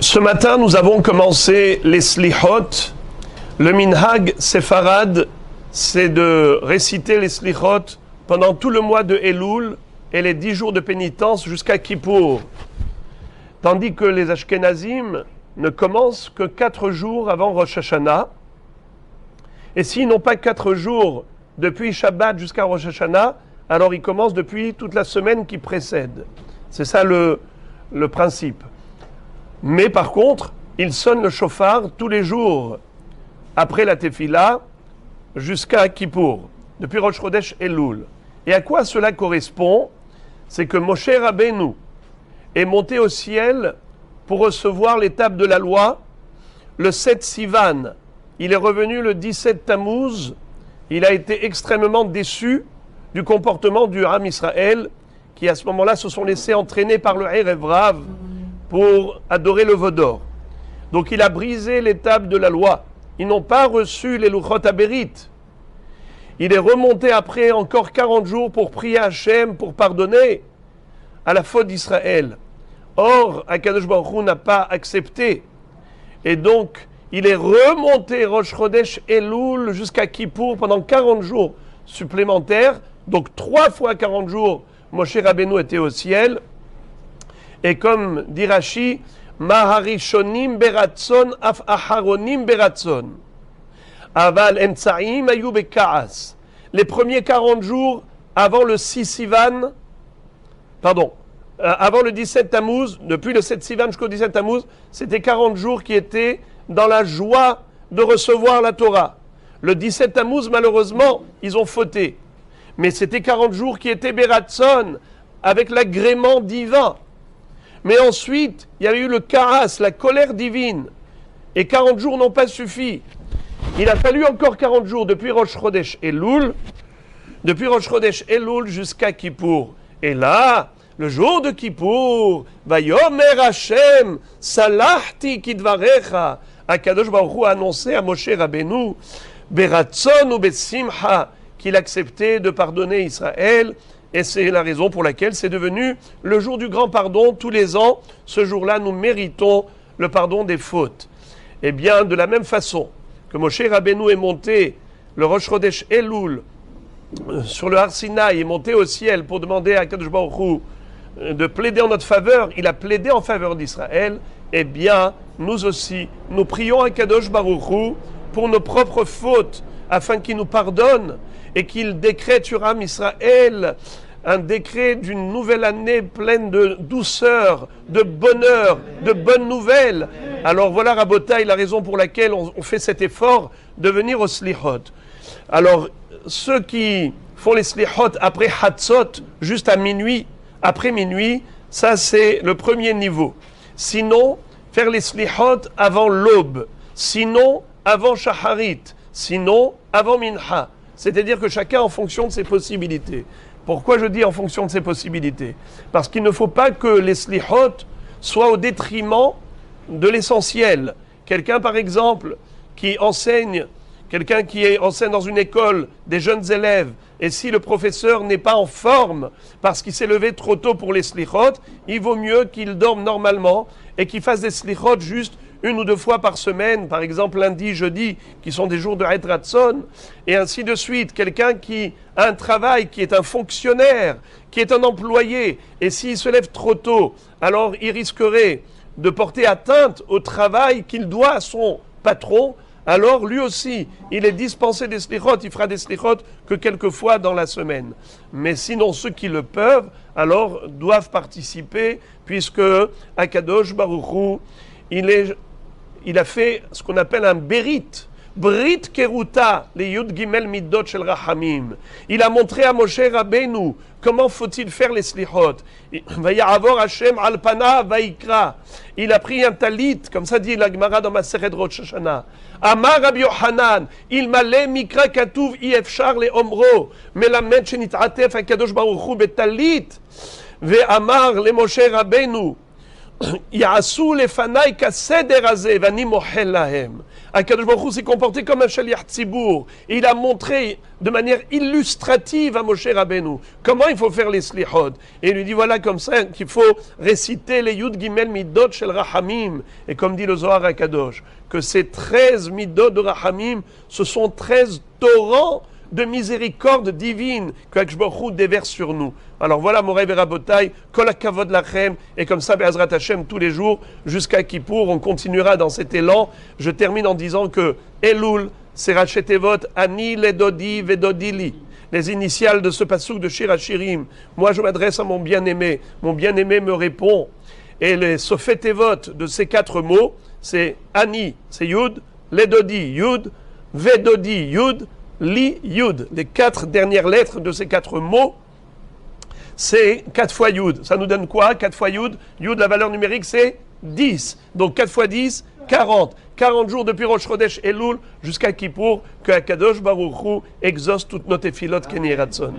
Ce matin, nous avons commencé les Slihot. Le minhag séfarade, c'est de réciter les Slihot pendant tout le mois de Elul et les 10 jours de pénitence jusqu'à Kippour. Tandis que les Ashkenazim ne commencent que 4 jours avant Rosh Hashanah. Et s'ils n'ont pas 4 jours depuis Shabbat jusqu'à Rosh Hashanah, alors ils commencent depuis toute la semaine qui précède. C'est ça le principe. Mais par contre, ils sonnent le shofar tous les jours après la tefila jusqu'à Kippour, depuis Rosh Chodesh Elul. Et à quoi cela correspond? C'est que Moshe Rabbeinu est monté au ciel pour recevoir l'étape de la loi le 7 Sivan. Il est revenu le 17 Tammuz. Il a été extrêmement déçu du comportement du Ham Israël qui à ce moment-là se sont laissés entraîner par le Erev Rav pour adorer le veau d'or. Donc il a brisé l'étape de la loi. Ils n'ont pas reçu les Luchot Aberit. Il est remonté après encore 40 jours pour prier Hachem, pour pardonner à la faute d'Israël. Or, Akadosh Baruch Hu n'a pas accepté. Et donc, il est remonté Rosh Chodesh Elul jusqu'à Kippour pendant 40 jours supplémentaires. Donc 3 fois 40 jours, Moshe Rabbeinu était au ciel. Et comme dit Rashi, Maharishonim beratzon af aharonim beratzon. Aval emtsaim ayu bekaas. Les premiers 40 jours avant le 6 Sivan, avant le 17 Tammuz, depuis le 7 Sivan jusqu'au 17 Tammuz, c'était 40 jours qui étaient dans la joie de recevoir la Torah. Le 17 Tammuz, malheureusement, ils ont fauté. Mais c'était 40 jours qui étaient beratzon, avec l'agrément divin. Mais ensuite, il y a eu le karas, la colère divine. Et 40 jours n'ont pas suffi. Il a fallu encore 40 jours depuis Rosh Chodesh Elul, jusqu'à Kippour. Et là, le jour de Kippour, Vayomer Hashem, Salahti Kidvarecha, Akadosh Baruch Hu a annoncé à Moshe Rabbeinu, Beratzon ou Besimcha, qu'il acceptait de pardonner Israël. Et c'est la raison pour laquelle c'est devenu le jour du grand pardon. Tous les ans, ce jour-là, nous méritons le pardon des fautes. Eh bien, de la même façon que Moshe Rabbeinu est monté, le Rosh Chodesh Elul, sur le Har Sinaï, est monté au ciel pour demander à Kadosh Baruch Hu de plaider en notre faveur. Il a plaidé en faveur d'Israël. Eh bien, nous aussi, nous prions à Kadosh Baruch Hu pour nos propres fautes, afin qu'il nous pardonne et qu'il décrète sur Am Israël un décret d'une nouvelle année pleine de douceur, de bonheur, de bonnes nouvelles. Alors voilà, Rabotai, la raison pour laquelle on fait cet effort de venir au Slihot. Alors, ceux qui font les Slihot après Hatzot, juste à minuit, après minuit, ça c'est le premier niveau. Sinon, faire les Slihot avant l'aube. Sinon, avant Shaharit. Sinon, avant Mincha. C'est-à-dire que chacun en fonction de ses possibilités. Pourquoi je dis en fonction de ses possibilités? Parce qu'il ne faut pas que les slihot soient au détriment de l'essentiel. Quelqu'un, par exemple, qui enseigne dans une école des jeunes élèves, et si le professeur n'est pas en forme parce qu'il s'est levé trop tôt pour les slihot, il vaut mieux qu'il dorme normalement et qu'il fasse des slihot juste 1 ou 2 fois par semaine, par exemple lundi, jeudi, qui sont des jours de Het Ratzon, et ainsi de suite. Quelqu'un qui a un travail, qui est un fonctionnaire, qui est un employé, et s'il se lève trop tôt, alors il risquerait de porter atteinte au travail qu'il doit à son patron. Alors lui aussi, il est dispensé des slichot, il fera des slichot que quelques fois dans la semaine. Mais sinon, ceux qui le peuvent, alors doivent participer, puisque Akadosh Baruch Hu, il a fait ce qu'on appelle un berit. Brit Keruta, les Yud Gimel Midot Shel Rahamim. Il a montré à Moshe Rabbeinu comment faut-il faire les slihot. Vaya'avor Hashem al pana vayikra. Il a pris un talit, comme ça dit la Gemara dans Masechet Rosh Hashanah. Amar Rabbi Yochanan, il malé mikra katuv ifshar le omro, melamed shenit'atef hakadosh baruch hu betalit. Ve'amar le Moshe Rabbeinu. Ya'asu lefanai kaseder hazeh vani mohel lahem. Akadosh Baruch Hu s'est comporté comme un shaliach tzibour. Il a montré de manière illustrative à Moshe Rabbeinu comment il faut faire les slihot. Et il lui dit voilà comme ça qu'il faut réciter les Yud Gimel Midot Shel Rahamim. Et comme dit le Zohar HaKadosh, que ces 13 Midot de Rahamim, ce sont 13 torrents de miséricorde divine que Akadosh Baruch Hu déverse sur nous. Alors voilà, Moray Verabotai, Kol HaKavod Lachem, et comme ça, Be'ezrat Hashem, tous les jours, jusqu'à Kippour, on continuera dans cet élan. Je termine en disant que Elul, c'est Raché Tevot, Ani, Ledodi, Vedodili, les initiales de ce passouk de Shir HaShirim. Moi, je m'adresse à mon bien-aimé me répond. Et les Sofet Tevot de ces 4 mots, c'est Ani, c'est Yud, Ledodi, Yud, Vedodi, Yud, Li, Yud. Les 4 dernières lettres de ces 4 mots, c'est 4 fois Yud. Ça nous donne quoi 4 fois Yud. Yud, la valeur numérique, c'est 10. Donc 4 fois 10, 40. 40 jours depuis Rosh Chodesh Elul jusqu'à Kippour, que Akadosh Baruch Hu exauce toutes nos tefilot Keni Ratzon.